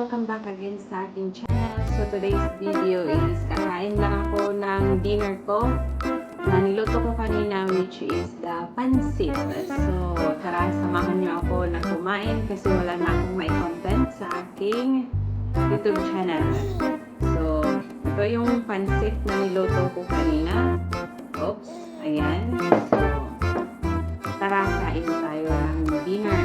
welcome back again sa aking channel. So today's video is kakain lang ako ng dinner ko na niluto ko kanina, which is the pansit. So tara, samahan niyo ako na kumain kasi wala na akong may content sa aking YouTube channel. So ito yung pansit na niluto ko kanina. Oops, ayan. So tara, kain tayo ng dinner.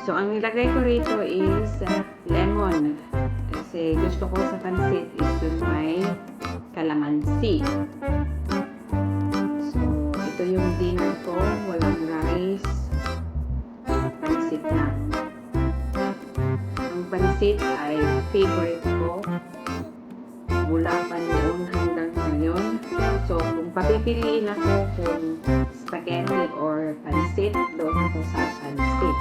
So, ang nilagay ko rito is lemon. Kasi gusto ko sa pansit is yung may kalamansi. So, ito yung dinner ko. Walang rice. Pansit lang. Ang pansit ay favorite ko. Mula pa noon hanggang ngayon. So, kung papipiliin ako kung spaghetti or pansit, doon ako sa pansit.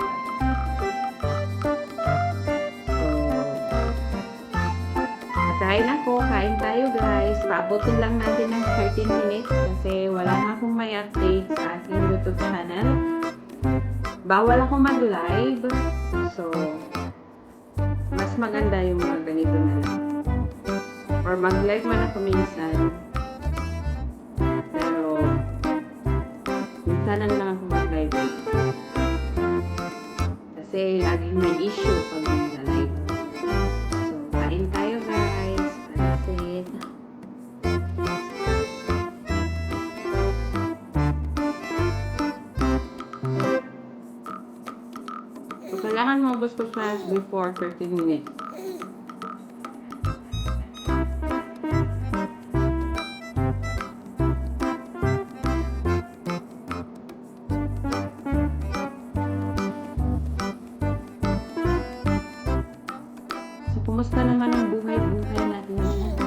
Kain tayo guys. Paabutin lang natin ng 13 minutes kasi wala na akong may update sa aking YouTube channel. Bawal ako mag-live. So, mas maganda yung mga ganito na lang. Or mag-live man ako minsan. Pero, minsanan lang ako mag-live. Kasi laging may issue pag mag-live. So, kain tayo guys. So, kailangan maubos ko siya before 13 minutes. So, kumusta naman ang buhay-buhay natin ngayon?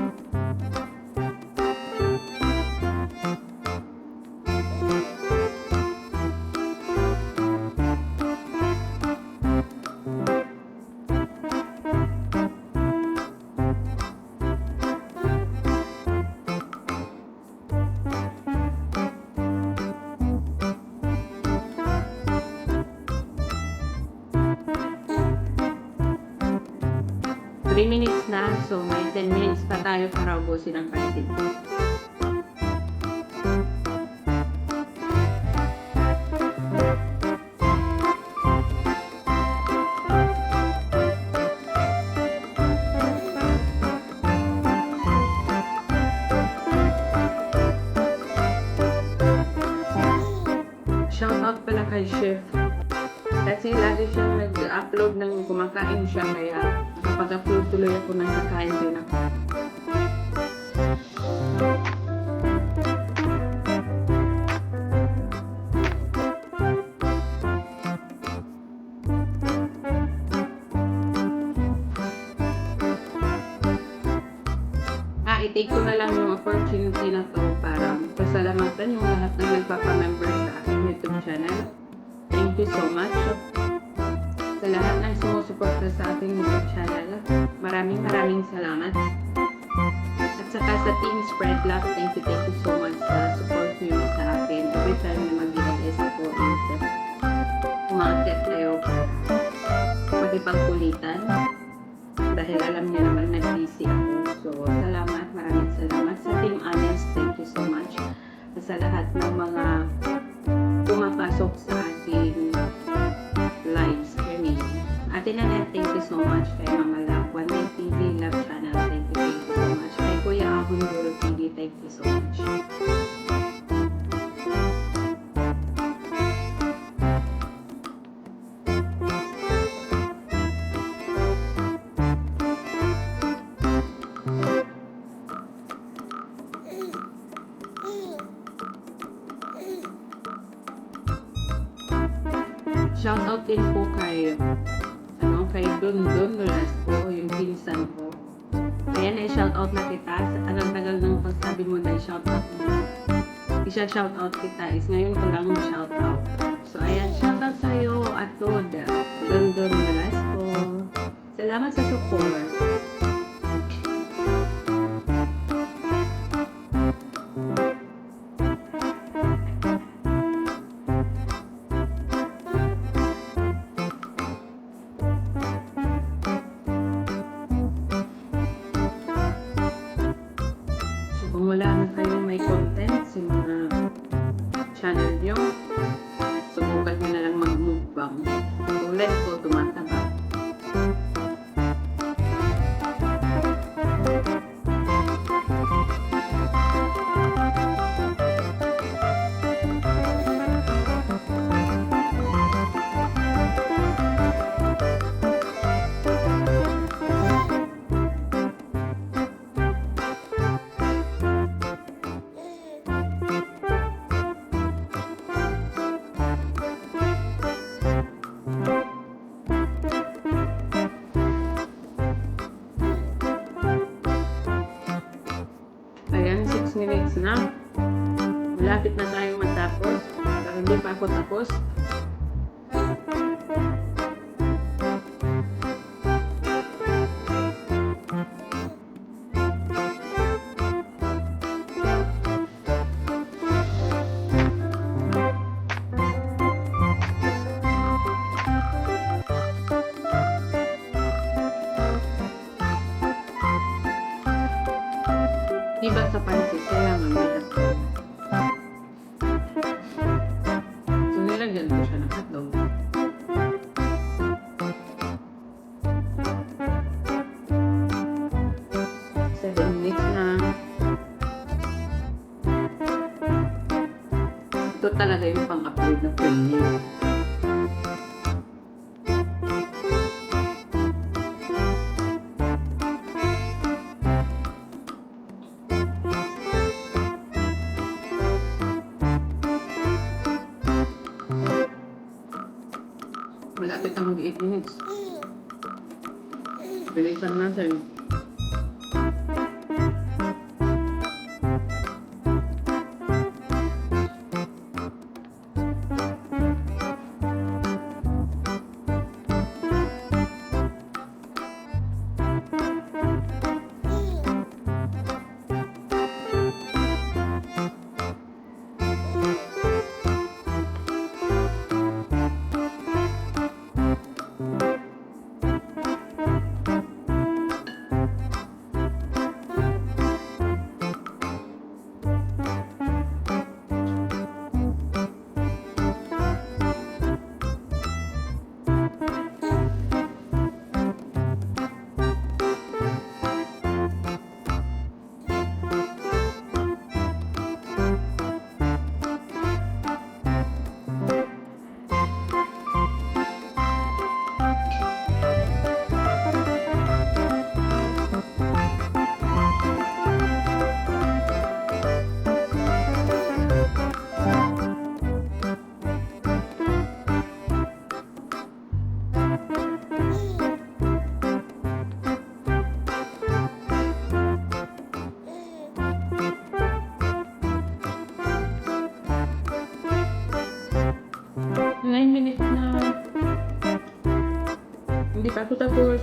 Minutes na, so may 10 minutes pa tayo para ubusin ang pansit. Shoutout pala kay Chef. Kasi lagi siyang nag-upload ng kumakain siya, kaya nakapag-upload tuloy ako ng kakain din ako. I-take ko na lang yung opportunity na to para pasalamatan yung lahat ng nagpapamember sa aking YouTube channel. Thank you so much sa lahat ng sumusuporta sa ating YouTube channel. Maraming salamat. At saka sa Team Spread Love, thank you so much sa support niyo sa akin. Every time na mag-i-LS ako is umakit kayo magipagkulitan dahil alam niyo naman na busy ako. So, salamat, maraming salamat sa Team Honest. Thank you so much sa lahat ng mga pumapasok sa ating live streaming. Ate Nanette, thank you so much. Kay Mama Love, One Day TV Love Channel, thank you so much. Kay Kuya Ahon Duro TV, thank you so much. Shoutout din po kay kay Dundun Nolasco, yung pinsan ko. Ayan, shoutout na kita. Anong tagal ng pagsabi mo na shoutout mo. Isa-shoutout kita is ngayon ko lang shoutout. So, ayan, shoutout sa'yo at Lord Dundun Nolasco. Salamat sa support. wala na kayong may content sa mga channel nyo, subukan nyo na lang mag-mukbang. Tulad ko, tumataba. Ayan, 6 minutes na. Malapit na tayo matapos. Pero hindi pa ako tapos. Diba sa pansit, kailangan may hotdog. So, nilagyan ko siya ng hotdog. Seven minutes na. Ito talaga yung pang-upload na film. Malapit ang mag-8 minutes. Bilisan natin. Hindi pa ako tapos.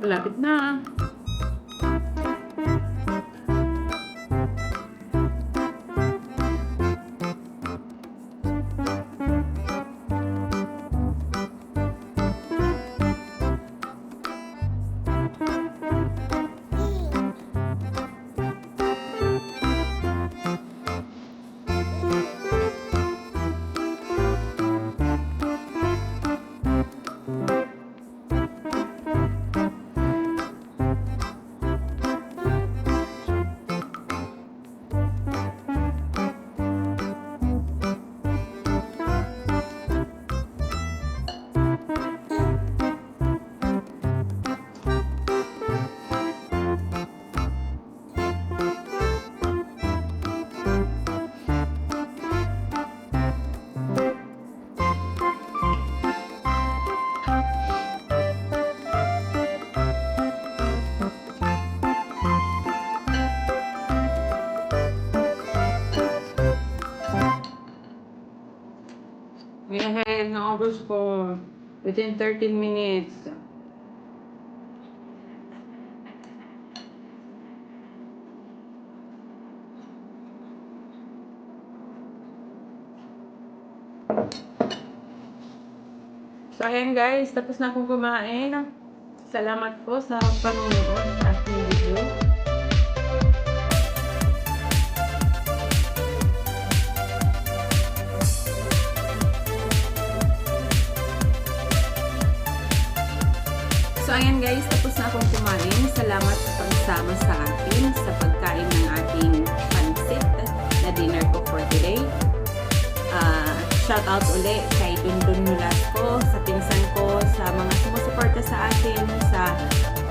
Malapit na. Ahead ng oras ko. Within 13 minutes. So, ayan guys. Tapos na akong kumain. Salamat po sa panonood sa aking video. So, ayan guys, tapos na akong kumain. Salamat sa pagsama sa akin sa pagkain ng ating pansit na dinner ko for today. Shout out uli kay Dundun Mulasco, sa pinsan ko, sa mga sumusuporta sa akin, sa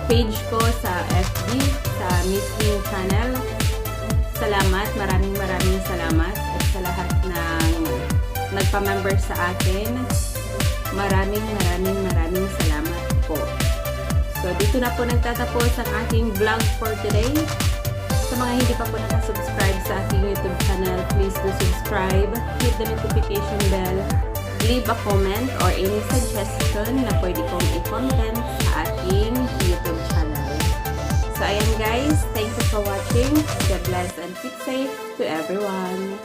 page ko, sa FB, sa Miss Wing channel. Salamat, maraming salamat. At sa lahat ng nagpa-member sa akin, maraming salamat po. So, dito na po nagtatapos ang aking vlog for today. Sa mga hindi pa po nakasubscribe sa aking YouTube channel, please do subscribe, hit the notification bell, leave a comment or any suggestion na pwede kong i-content sa aking YouTube channel. So, ayan guys, thank you for watching. God bless and keep safe to everyone.